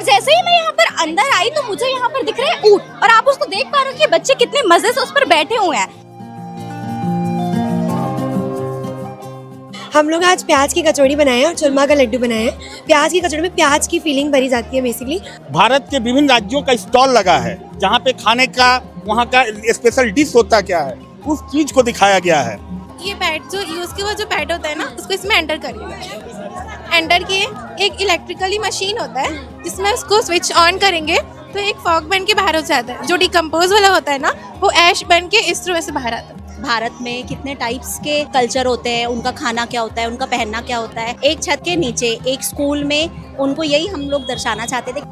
जैसे ही मैं यहाँ पर अंदर आई तो मुझे यहाँ पर दिख रहे हैं ऊंट, और आप उसको देख पा रहे हो कि बच्चे कितने मजे से उस पर बैठे हुए हैं। हम लोग आज प्याज की कचौड़ी बनाए हैं और चूरमा का लड्डू बनाए हैं। प्याज की कचौड़ी में प्याज की फीलिंग भरी जाती है बेसिकली। भारत के विभिन्न राज्यों का स्टॉल लगा है जहाँ पे खाने का वहाँ का स्पेशल डिश होता क्या है उस चीज को दिखाया गया है। ये पैड जो यूज के बाद जो पैड होता है ना उसको इसमें एंटर करिए। एंटर किए, एक इलेक्ट्रिकली मशीन होता है जिसमें उसको स्विच ऑन करेंगे तो एक फॉग बन के बाहर हो जाता है। जो डिकम्पोज वाला होता है ना वो ऐश बन के इस तरह से बाहर आता है। भारत में कितने टाइप्स के कल्चर होते हैं, उनका खाना क्या होता है, उनका पहनना क्या होता है। एक छत के नीचे एक स्कूल में उनको यही हम लोग दर्शाना चाहते थे।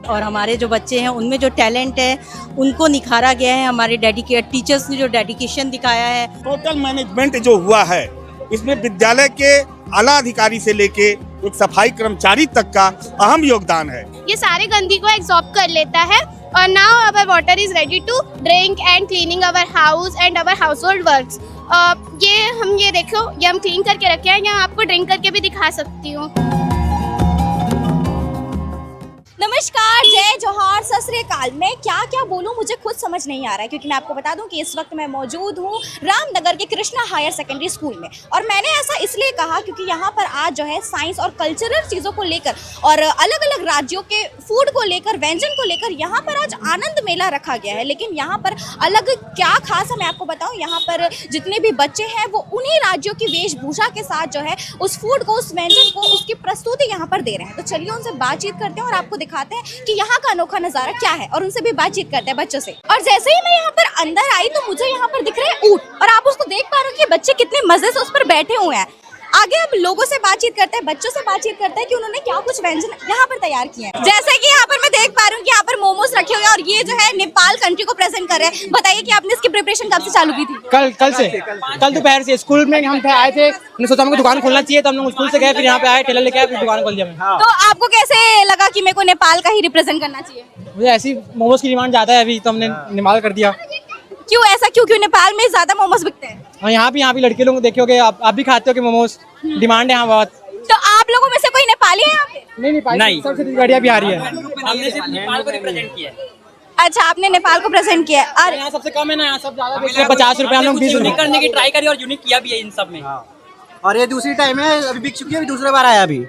और हमारे जो बच्चे हैं उनमें जो टैलेंट है उनको निखारा गया है। हमारे डेडिकेट टीचर्स ने जो डेडिकेशन दिखाया है। होटल मैनेजमेंट जो हुआ है इसमें विद्यालय के आला अधिकारी से लेके एक सफाई कर्मचारी तक का अहम योगदान है। ये सारे गंदगी को एब्जॉर्ब कर लेता है और now our water is ready to drink and cleaning our house and our household works. ये देखो, ये हम क्लीन करके रखे हैं। यहाँ आपको ड्रिंक करके भी दिखा सकती हूँ। नमस्कार, जय जोहार, सत श्री अकाल। मैं क्या क्या बोलूं मुझे खुद समझ नहीं आ रहा है, क्योंकि मैं आपको बता दूं कि इस वक्त मैं मौजूद हूं रामनगर के कृष्णा हायर सेकेंडरी स्कूल में। और मैंने ऐसा इसलिए कहा क्योंकि यहाँ पर आज जो है साइंस और कल्चरल चीज़ों को लेकर और अलग अलग राज्यों के फूड को लेकर, व्यंजन को लेकर यहाँ पर आज आनंद मेला रखा गया है। लेकिन यहाँ पर अलग क्या खास है मैं आपको बताऊँ। यहाँ पर जितने भी बच्चे हैं वो उन्हीं राज्यों की वेशभूषा के साथ जो है उस फूड को, उस व्यंजन को, उसकी प्रस्तुति यहाँ पर दे रहे हैं। तो चलिए उनसे बातचीत करते हैं और आपको दिखाते हैं कि यहाँ का अनोखा नजारा क्या है, और उनसे भी बातचीत करते हैं बच्चों से। और जैसे ही मैं यहाँ पर अंदर आई तो मुझे यहाँ पर दिख रहे हैं ऊंट, और आप उसको देख पा रहे हो कि बच्चे कितने मजे से उस पर बैठे हुए हैं। आगे अब लोगों से बातचीत करते हैं, बच्चों से बातचीत करते हैं कि उन्होंने क्या कुछ व्यंजन यहाँ पर तैयार किए हैं। जैसे कि यहाँ पर मैं देख पा रही हूँ कि यहाँ पर मोमोज रखे हुए हैं और ये जो है नेपाल कंट्री को प्रेजेंट कर रहे हैं। बताइए कि आपने इसकी प्रिपरेशन कब से चालू की थी? कल दोपहर से स्कूल में हम आए थे। हमने सोचा हमको दुकान खोलना चाहिए तो हम लोग स्कूल से गए, फिर यहाँ पे आए, टेलर लेके आए, फिर दुकान खोल दिया। तो आपको कैसे लगा कि मेरे को नेपाल का ही रिप्रेजेंट करना चाहिए? मुझे ऐसी मोमोज की डिमांड ज्यादा है अभी, तो हमने नेपाल कर दिया। क्यों ऐसा, क्यों नेपाल में ज्यादा मोमोज बिकते हैं? हाँ, यहाँ भी लड़के लोग देखोगे, आप भी खाते हो कि मोमोज डिमांड है यहाँ बहुत। तो आप लोगों में से कोई नेपाली है यहाँ पे? नहीं, सबसे बढ़िया बिहारी है। हमने सिर्फ नेपाल को रिप्रेजेंट किया है। अच्छा, आपने नेपाल को प्रेजेंट किया है। और यहाँ सबसे कम है ना, यहाँ सब ज्यादा बेचते हैं। 50 रुपए, हम लोग 20 रुपए करने की ट्राई करी और यूनिक किया भी है इन सब में। और ये दूसरी टाइम है, अभी बिक चुकी है, अभी दूसरे बार आया अभी।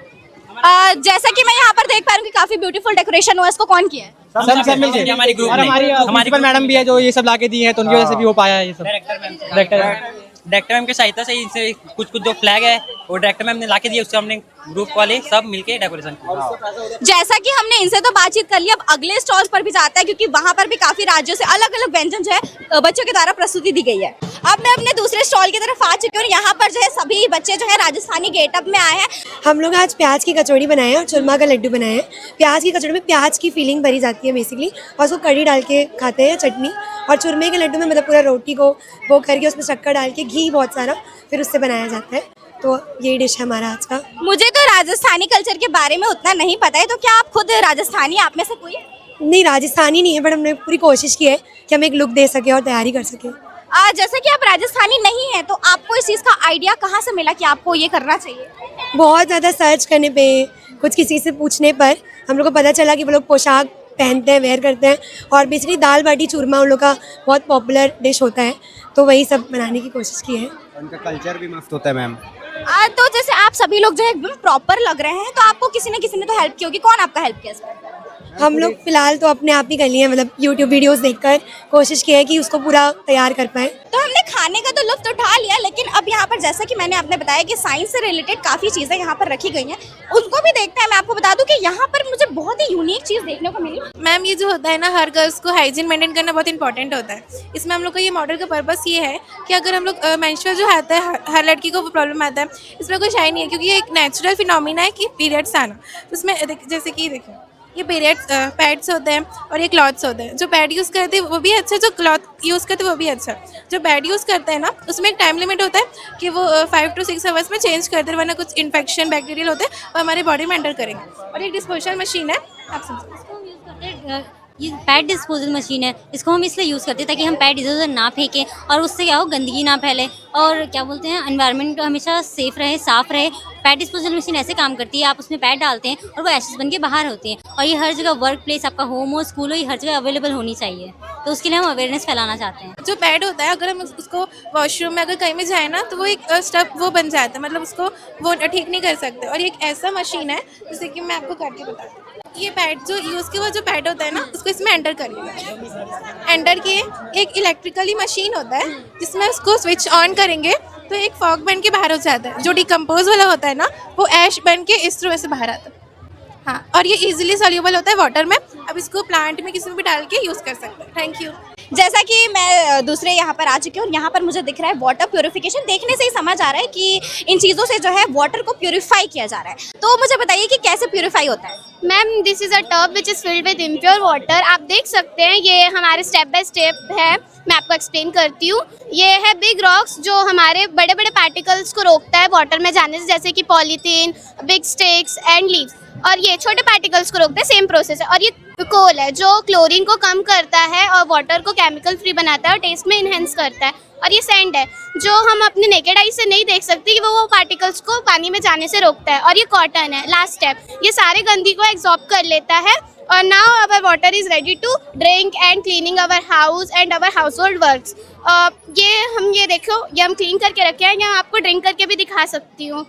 जैसा कि मैं यहाँ पर देख पा रही हूँ कि काफी ब्यूटीफुल डेकोरेशन हुआ है, इसको कौन किया है? सब मिलके हमारी ग्रुप और हमारी मैडम भी है जो ये सब लाके दी है, तो उनकी वजह से भी हो पाया है ये सब। डायरेक्टर मैम के सहायता से इनसे कुछ जो फ्लैग है वो डायरेक्टर मैम ने लाके दिए, उससे हमने ग्रुप वाले सब मिलके डेकोरेशन किया। जैसा कि हमने इनसे तो बातचीत कर ली, अब अगले स्टॉल्स पर भी जाता है क्योंकि वहाँ पर भी काफी राज्यों से अलग अलग व्यंजन जो है बच्चों के द्वारा प्रस्तुति दी गई है। अब मैं अपने दूसरे स्टॉल की तरफ आ चुकी हूँ। यहाँ पर जो है सभी बच्चे जो है राजस्थानी गेटअप में आए हैं। हम लोग आज प्याज की कचौड़ी बनाए हैं और चूरमा का लड्डू बनाए हैं। प्याज की कचौड़ी में प्याज की फीलिंग भरी जाती है बेसिकली, और उसको कड़ी डाल के खाते हैं, चटनी। और चूरमे के लड्डू में मतलब पूरा रोटी को वो करके उसमें शक्कर डाल के, घी बहुत सारा, फिर उससे बनाया जाता है। तो ये डिश है हमारा आज का। मुझे तो राजस्थानी कल्चर के बारे में उतना नहीं पता है, तो क्या आप खुद राजस्थानी, आप में से कोई? नहीं, राजस्थानी नहीं है, बट हमने पूरी कोशिश की है कि हम एक लुक दे सके और तैयारी कर सके। जैसे कि आप राजस्थानी नहीं है तो आपको इस चीज़ का आइडिया कहाँ से मिला कि आपको ये करना चाहिए? बहुत ज़्यादा सर्च करने पे, कुछ किसी से पूछने पर हम लोग को पता चला कि वो लोग पोशाक पहनते हैं, वेयर करते हैं, और बेसिकली दाल बाटी चूरमा उन लोग का बहुत पॉपुलर डिश होता है, तो वही सब बनाने की कोशिश की है। उनका कल्चर भी मस्त होता है मैम। तो जैसे आप सभी लोग जो है एकदम प्रॉपर लग रहे हैं, तो आपको किसी ने तो हेल्प की होगी। कौन आपका हेल्प किया इसमें? हम लोग फिलहाल तो अपने आप ही कर लिए हैं, मतलब यूट्यूब वीडियोस देखकर कोशिश की है कि उसको पूरा तैयार कर पाए। तो हमने खाने का तो लुत्फ उठा लिया, लेकिन अब यहाँ पर जैसा कि मैंने आपने बताया कि साइंस से रिलेटेड काफ़ी चीज़ें यहाँ पर रखी गई हैं, उसको भी देखते हैं। मैं आपको बता दूं कि यहाँ पर मुझे बहुत ही यूनिक चीज़ देखने को मिली। मैम, ये जो होता है ना, हर गर्ल्स को हाइजीन मेंटेन करना बहुत इंपॉर्टेंट होता है। इसमें हम लोग का ये मॉडल का पर्पस ये है कि अगर हम लोग मेंस्ट्रुअल जो आता है, हर लड़की को वो प्रॉब्लम आता है, इसमें कोई शाई नहीं है, क्योंकि ये एक नेचुरल फिनोमिना है कि पीरियड्स आना। तो उसमें जैसे कि देखिए, ये पैड्स होते हैं और ये क्लॉथ्स होते हैं। जो पैड यूज़ करते हैं वो भी अच्छा, जो क्लॉथ यूज़ करते हैं वो भी अच्छा। जो पैड यूज़ करते हैं ना, उसमें एक टाइम लिमिट होता है कि वो 5 to 6 आवर्स में चेंज करते हैं, वरना कुछ इन्फेक्शन बैक्टीरियल होते हैं वो हमारे बॉडी में एंटर करेंगे। और एक डिस्पोजल मशीन है, आप समझिए, ये पैड डिस्पोजल मशीन है। इसको हम इसलिए यूज़ करते हैं ताकि हम पैड इधर उधर ना फेंकें और उससे क्या हो, गंदगी ना फैले और क्या बोलते हैं, एनवायरनमेंट हमेशा सेफ़ रहे, साफ़ रहे। पैड डिस्पोजल मशीन ऐसे काम करती है, आप उसमें पैड डालते हैं और वो एशेस बन के बाहर होते हैं, और ये हर जगह वर्क प्लेस, आपका होम हो, स्कूल हो, ये हर जगह अवेलेबल होनी चाहिए। तो उसके लिए हम अवेयरनेस फैलाना चाहते हैं। जो पैड होता है, अगर हम उसको वॉशरूम में अगर कहीं में जाए ना, तो वो एक स्टेप वो बन जाता है, मतलब उसको वो ठीक नहीं कर सकते। और ये एक ऐसा मशीन है जैसे कि मैं आपको करके बताती हूँ। ये पैड जो यूज़ के वो जो पैड होता है ना, उसको इसमें एंटर करिएगा। एंटर किए, एक इलेक्ट्रिकली मशीन होता है जिसमें उसको स्विच ऑन करेंगे तो एक फॉग बन के बाहर हो जाता है। जो डिकम्पोज वाला होता है ना, वो ऐश बन के इस थ्रू से बाहर आता है। हाँ, और ये इजीली सॉल्यूबल होता है वाटर में। अब इसको प्लांट में किसी में भी डाल के यूज़ कर सकते हैं। Thank you. जैसा कि मैं दूसरे यहाँ पर आ चुकी हूँ, यहाँ पर मुझे दिख रहा है वाटर प्यूरिफिकेशन। देखने से ही समझ आ रहा है कि इन चीज़ों से जो है वाटर को प्यूरिफाई किया जा रहा है। तो मुझे बताइए कि कैसे प्यूरिफाई होता है। Ma'am, this is a tub which is filled with impure water. आप देख सकते हैं ये हमारे स्टेप बाय स्टेप है। मैं आपको एक्सप्लेन करती हूँ। ये है बिग रॉक्स जो हमारे बड़े बड़े पार्टिकल्स को रोकता है वाटर में जाने से, जैसे कि polythene, big sticks and leaves. और ये छोटे पार्टिकल्स को रोकता है, सेम प्रोसेस है। और ये कोल है जो क्लोरीन को कम करता है और वाटर को केमिकल फ्री बनाता है और टेस्ट में इन्हेंस करता है। और ये सैंड है जो हम अपने नेकेड आई से नहीं देख सकते कि वो पार्टिकल्स को पानी में जाने से रोकता है। और ये कॉटन है, लास्ट स्टेप। ये सारे गंदगी को एब्जॉर्ब कर लेता है। और now our water is ready to drink and cleaning our house and our household works. ये देखो, ये हम क्लीन करके रखे हैं। यहाँ आपको ड्रिंक करके भी दिखा सकती हूँ।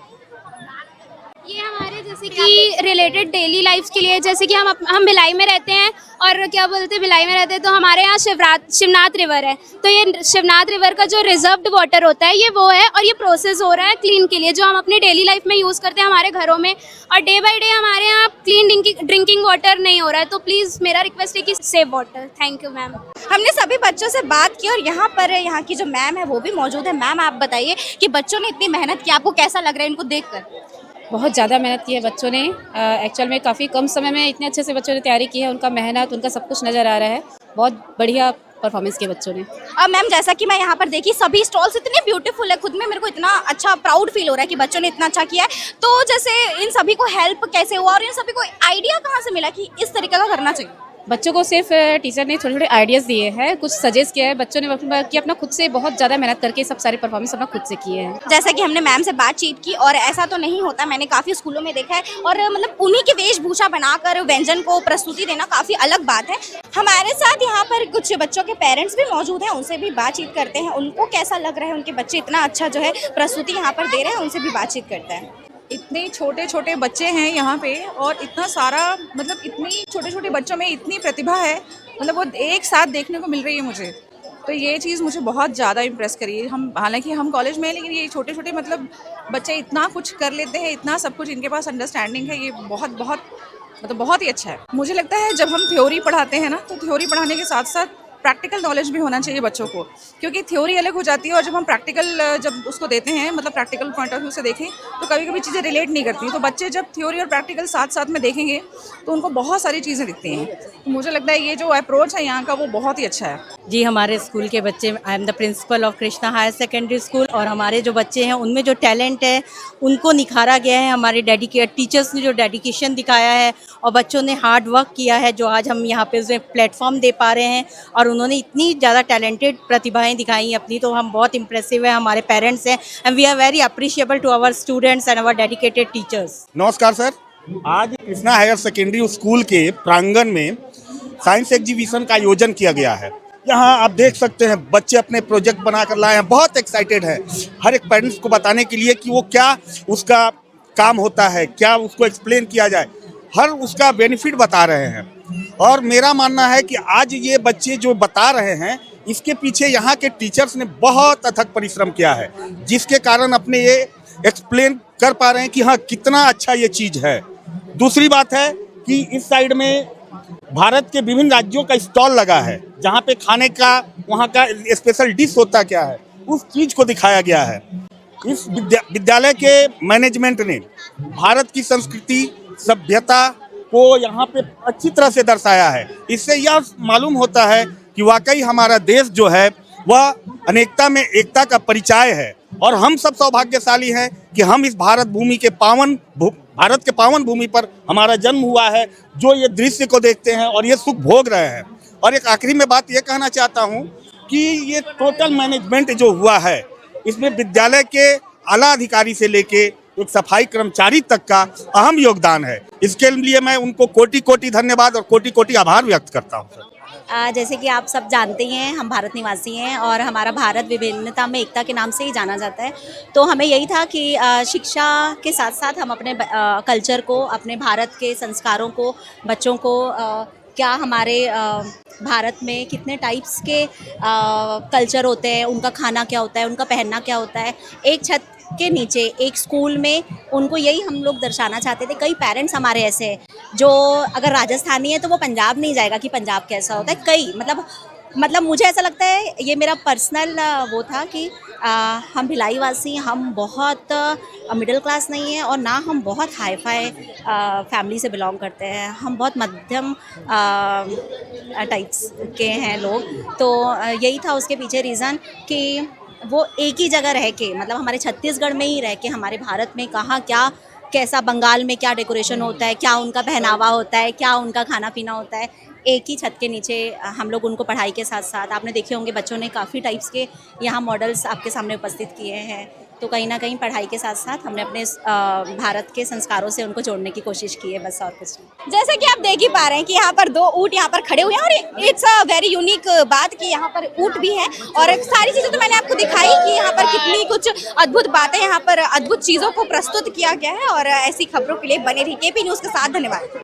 ये हमारे जैसे कि रिलेटेड डेली लाइफ के लिए, जैसे कि हम भिलाई में रहते हैं और क्या बोलते हैं, भिलाई में रहते हैं तो हमारे यहाँ शिवनाथ रिवर है। तो ये शिवनाथ रिवर का जो रिजर्व्ड वाटर होता है ये वो है, और ये प्रोसेस हो रहा है क्लीन के लिए, जो हम अपने डेली लाइफ में यूज़ करते हैं हमारे घरों में। और डे बाय डे हमारे यहाँ क्लीन ड्रिंकिंग वाटर नहीं हो रहा है। तो प्लीज़ मेरा रिक्वेस्ट है कि save water. Thank you ma'am. हमने सभी बच्चों से बात की और यहाँ पर यहाँ की जो मैम है वो भी मौजूद है। मैम, आप बताइए कि बच्चों ने इतनी मेहनत की, आपको कैसा लग रहा है इनको देखकर? बहुत ज़्यादा मेहनत की है बच्चों ने। एक्चुअल में काफ़ी कम समय में इतने अच्छे से बच्चों ने तैयारी की है। उनका मेहनत, उनका सब कुछ नज़र आ रहा है। बहुत बढ़िया परफॉर्मेंस किया बच्चों ने। अब मैम, जैसा कि मैं यहाँ पर देखी, सभी स्टॉल्स इतने ब्यूटीफुल है। खुद में मेरे को इतना अच्छा प्राउड फील हो रहा है कि बच्चों ने इतना अच्छा किया है। तो जैसे इन सभी को हेल्प कैसे हुआ और इन सभी को आइडिया कहाँ से मिला कि इस तरीके का करना चाहिए? बच्चों को सिर्फ टीचर ने छोटे छोटे आइडियाज़ दिए हैं, कुछ सजेस्ट किया है। बच्चों ने अपना खुद से बहुत ज़्यादा मेहनत करके सब सारे परफॉर्मेंस अपना खुद से किए हैं। जैसा कि हमने मैम से बातचीत की, और ऐसा तो नहीं होता, मैंने काफ़ी स्कूलों में देखा है। और मतलब उन्हीं की वेशभूषा बनाकर व्यंजन को प्रस्तुति देना काफ़ी अलग बात है। हमारे साथ यहाँ पर कुछ बच्चों के पेरेंट्स भी मौजूद हैं, उनसे भी बातचीत करते हैं। उनको कैसा लग रहा है, उनके बच्चे इतना अच्छा जो है प्रस्तुति यहाँ पर दे रहे हैं, उनसे भी बातचीत करते हैं। इतने छोटे छोटे बच्चे हैं यहाँ पे, और इतना सारा, मतलब इतनी छोटे छोटे बच्चों में इतनी प्रतिभा है, मतलब वो एक साथ देखने को मिल रही है मुझे। तो ये चीज़ मुझे बहुत ज़्यादा इम्प्रेस करी है। हालांकि हम कॉलेज में हैं, लेकिन ये छोटे छोटे मतलब बच्चे इतना कुछ कर लेते हैं, इतना सब कुछ इनके पास अंडरस्टैंडिंग है। ये बहुत ही अच्छा है। मुझे लगता है जब हम थ्योरी पढ़ाते हैं ना, तो थ्योरी पढ़ाने के साथ साथ प्रैक्टिकल नॉलेज भी होना चाहिए बच्चों को, क्योंकि थ्योरी अलग हो जाती है और जब हम प्रैक्टिकल जब उसको देते हैं, मतलब प्रैक्टिकल पॉइंट ऑफ व्यू से देखें, तो कभी कभी चीज़ें रिलेट नहीं करती। तो बच्चे जब थ्योरी और प्रैक्टिकल साथ साथ में देखेंगे तो उनको बहुत सारी चीज़ें दिखती हैं। तो मुझे लगता है ये जो अप्रोच है यहाँ का वो बहुत ही अच्छा है। जी, हमारे स्कूल के बच्चे, I am the principal of Krishna higher secondary school, और हमारे जो बच्चे हैं उनमें जो टैलेंट है उनको निखारा गया है। हमारे टीचर्स ने जो डेडिकेशन दिखाया है और बच्चों ने हार्ड वर्क किया है, जो आज हम यहाँ पे उसे प्लेटफॉर्म दे पा रहे हैं। और उन्होंने इतनी ज़्यादा टैलेंटेड प्रतिभाएं दिखाई अपनी, तो हम बहुत इम्प्रेसिव है। हमारे पेरेंट्स हैं and we are very appreciable to our students and our dedicated teachers. नमस्कार सर, आज कृष्णा हायर सेकेंडरी स्कूल के प्रांगण में साइंस एग्जीबिशन का आयोजन किया गया है। यहाँ आप देख सकते हैं बच्चे अपने प्रोजेक्ट बनाकर लाए हैं, बहुत एक्साइटेड है हर एक पेरेंट्स को बताने के लिए कि वो क्या उसका काम होता है, क्या उसको एक्सप्लेन किया जाए, हर उसका बेनिफिट बता रहे हैं। और मेरा मानना है कि आज ये बच्चे जो बता रहे हैं, इसके पीछे यहाँ के टीचर्स ने बहुत अथक परिश्रम किया है, जिसके कारण अपने ये एक्सप्लेन कर पा रहे हैं कि हाँ कितना अच्छा ये चीज़ है। दूसरी बात है कि इस साइड में भारत के विभिन्न राज्यों का स्टॉल लगा है, जहाँ पे खाने का वहाँ का स्पेशल डिश होता क्या है, उस चीज़ को दिखाया गया है। इस विद्यालय के मैनेजमेंट ने भारत की संस्कृति, सभ्यता को यहाँ पे अच्छी तरह से दर्शाया है। इससे यह मालूम होता है कि वाकई हमारा देश जो है वह अनेकता में एकता का परिचय है, और हम सब सौभाग्यशाली हैं कि हम इस भारत के पावन भूमि पर हमारा जन्म हुआ है, जो ये दृश्य को देखते हैं और ये सुख भोग रहे हैं। और एक आखिरी में बात ये कहना चाहता हूँ कि ये टोटल मैनेजमेंट जो हुआ है, इसमें विद्यालय के आला अधिकारी से लेके एक सफाई कर्मचारी तक का अहम योगदान है। इसके लिए मैं उनको कोटि कोटि धन्यवाद और कोटि कोटि आभार व्यक्त करता हूँ सर। जैसे कि आप सब जानते ही हैं, हम भारत निवासी हैं और हमारा भारत विभिन्नता में एकता के नाम से ही जाना जाता है। तो हमें यही था कि शिक्षा के साथ साथ हम अपने कल्चर को, अपने भारत के संस्कारों को, बच्चों को क्या हमारे भारत में कितने टाइप्स के कल्चर होते हैं, उनका खाना क्या होता है, उनका पहनना क्या होता है, एक छत के नीचे एक स्कूल में उनको यही हम लोग दर्शाना चाहते थे। कई पेरेंट्स हमारे ऐसे हैं जो अगर राजस्थानी है तो वो पंजाब नहीं जाएगा कि पंजाब कैसा होता है। कई मतलब मुझे ऐसा लगता है, ये मेरा पर्सनल वो था कि हम भिलाईवासी, हम बहुत मिडिल क्लास नहीं हैं और ना हम बहुत हाई फाई फैमिली से बिलोंग करते हैं। हम बहुत मध्यम टाइप्स के हैं लोग। तो यही था उसके पीछे रीज़न कि वो एक ही जगह रह के, मतलब हमारे छत्तीसगढ़ में ही रह के, हमारे भारत में कहाँ क्या कैसा, बंगाल में क्या डेकोरेशन होता है, क्या उनका पहनावा होता है, क्या उनका खाना पीना होता है, एक ही छत के नीचे हम लोग उनको पढ़ाई के साथ साथ, आपने देखे होंगे बच्चों ने काफ़ी टाइप्स के यहाँ मॉडल्स आपके सामने उपस्थित किए हैं। तो कहीं ना कहीं पढ़ाई के साथ साथ हमने अपने भारत के संस्कारों से उनको जोड़ने की कोशिश की है, बस और कुछ नहीं। जैसे कि आप देख ही पा रहे हैं कि यहाँ पर 2 ऊँट यहाँ पर खड़े हुए हैं और इट्स अ वेरी यूनिक बात कि यहाँ पर ऊँट भी है। और सारी चीज़ें तो मैंने आपको दिखाई कि यहाँ पर कितनी कुछ अद्भुत बातें, यहाँ पर अद्भुत चीज़ों को प्रस्तुत किया गया है। और ऐसी खबरों के लिए बने रहिए KP न्यूज़ के साथ। धन्यवाद।